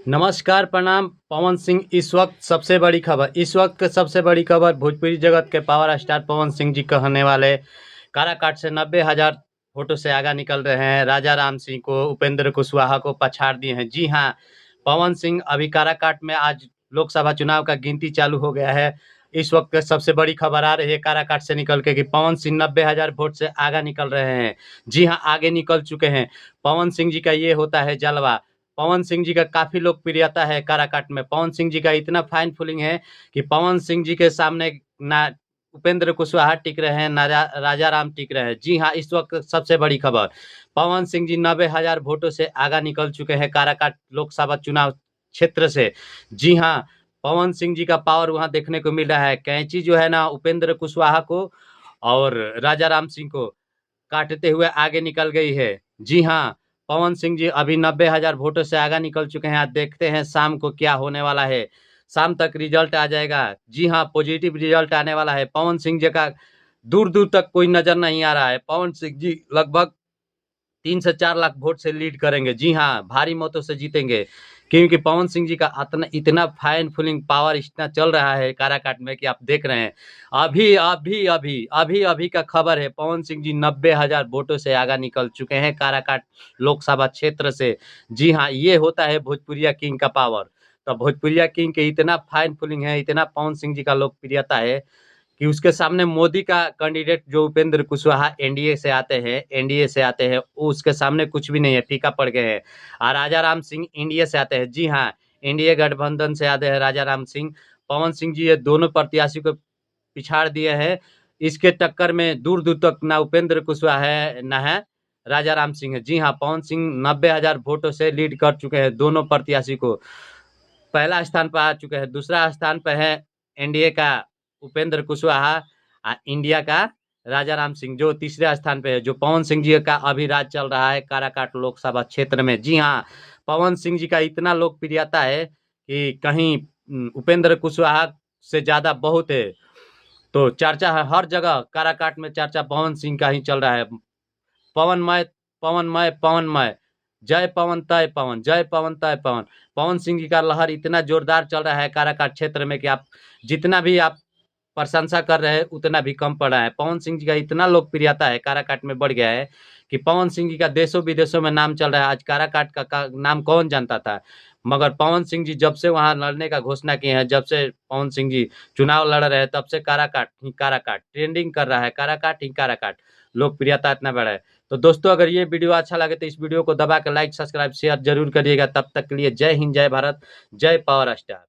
नमस्कार, प्रणाम। पवन सिंह इस वक्त की सबसे बड़ी खबर भोजपुरी जगत के पावर स्टार पवन सिंह जी कहने वाले काराकाट से 90,000 वोटों से आगे निकल रहे हैं। राजा राम सिंह को, उपेंद्र कुशवाहा को पछाड़ दिए हैं। जी हाँ, पवन सिंह अभी काराकाट में आज लोकसभा चुनाव का गिनती चालू हो गया है। इस वक्त सबसे बड़ी खबर आ रही है काराकाट से निकल के कि पवन सिंह 90,000 वोट से आगे निकल रहे हैं। जी हाँ, आगे निकल चुके हैं। पवन सिंह जी का ये होता है जलवा। पवन सिंह जी का काफी लोकप्रियता है काराकाट में। पवन सिंह जी का इतना फाइन फॉलोइंग है कि पवन सिंह जी के सामने ना उपेंद्र कुशवाहा टिक रहे हैं, ना राजा राम टिक रहे हैं। जी हाँ, इस वक्त सबसे बड़ी खबर, पवन सिंह जी 90,000 वोटों से आगे निकल चुके हैं काराकाट लोकसभा चुनाव क्षेत्र से। जी हाँ, पवन सिंह जी का पावर वहां देखने को मिल रहा है। कैंची जो है ना उपेंद्र कुशवाहा को और राजा राम सिंह को काटते हुए आगे निकल गई है। जी हाँ, पवन सिंह जी अभी 90,000 वोटों से आगे निकल चुके हैं। आज देखते हैं शाम को क्या होने वाला है। शाम तक रिजल्ट आ जाएगा। जी हाँ, पॉजिटिव रिजल्ट आने वाला है। पवन सिंह जी का दूर दूर तक कोई नजर नहीं आ रहा है। पवन सिंह जी लगभग 3 से 4 लाख वोट से लीड करेंगे। जी हाँ, भारी मतों से जीतेंगे, क्योंकि पवन सिंह जी का इतना इतना फाइन फूलिंग पावर इतना चल रहा है काराकाट में कि आप देख रहे हैं। अभी अभी अभी अभी अभी का खबर है, पवन सिंह जी 90,000 वोटों से आगे निकल चुके हैं काराकाट लोकसभा क्षेत्र से। जी हाँ, ये होता है भोजपुरिया किंग का पावर। तो भोजपुरिया किंग के इतना फाइन फूलिंग है, इतना पवन सिंह जी का लोकप्रियता है कि उसके सामने मोदी का कैंडिडेट जो उपेंद्र कुशवाहा एनडीए से आते हैं, वो उसके सामने कुछ भी नहीं है, फीका पड़ गए हैं। और राजा राम सिंह इंडिया से आते हैं। जी हाँ, एनडीए गठबंधन से आते हैं राजा राम सिंह। पवन सिंह जी ये दोनों प्रत्याशी को पिछाड़ दिए हैं। इसके टक्कर में दूर दूर तक ना उपेंद्र कुशवाहा है ना है राजा राम सिंह है। जी हाँ, पवन सिंह 90,000 वोटों से लीड कर चुके हैं दोनों प्रत्याशी को। पहला स्थान पर आ चुके हैं। दूसरा स्थान पर है एनडीए का उपेंद्र कुशवाहा, इंडिया का राजा राम सिंह जो तीसरे स्थान पे है। जो पवन सिंह जी का अभी राज चल रहा है काराकाट लोकसभा क्षेत्र में। जी हाँ, पवन सिंह जी का इतना लोकप्रियता है कि कहीं उपेंद्र कुशवाहा से ज्यादा बहुत है। तो चर्चा है हर जगह, काराकाट में चर्चा पवन सिंह का ही चल रहा है। पवनमय पवनमय पवनमय, जय पवन तय पवन, जय पवन तय पवन। पवन सिंह जी का लहर इतना जोरदार चल रहा है काराकाट क्षेत्र में कि आप जितना भी आप प्रशंसा कर रहे हैं उतना भी कम पड़ रहा है। पवन सिंह जी का इतना लोकप्रियता है काराकाट में बढ़ गया है कि पवन सिंह जी का देशों विदेशों में नाम चल रहा है। आज काराकाट का नाम कौन जानता था, मगर पवन सिंह जी जब से वहां लड़ने का घोषणा किए हैं, जब से पवन सिंह जी चुनाव लड़ रहे हैं, तब से काराकाट ही काराकाट ट्रेंडिंग कर रहा है। काराकाट ही काराकाट, लोकप्रियता इतना बढ़ा है। तो दोस्तों, अगर ये वीडियो अच्छा लगे तो इस वीडियो को दबा के लाइक सब्सक्राइब शेयर जरूर करिएगा। तब तक के लिए जय हिंद, जय भारत, जय पावर स्टार।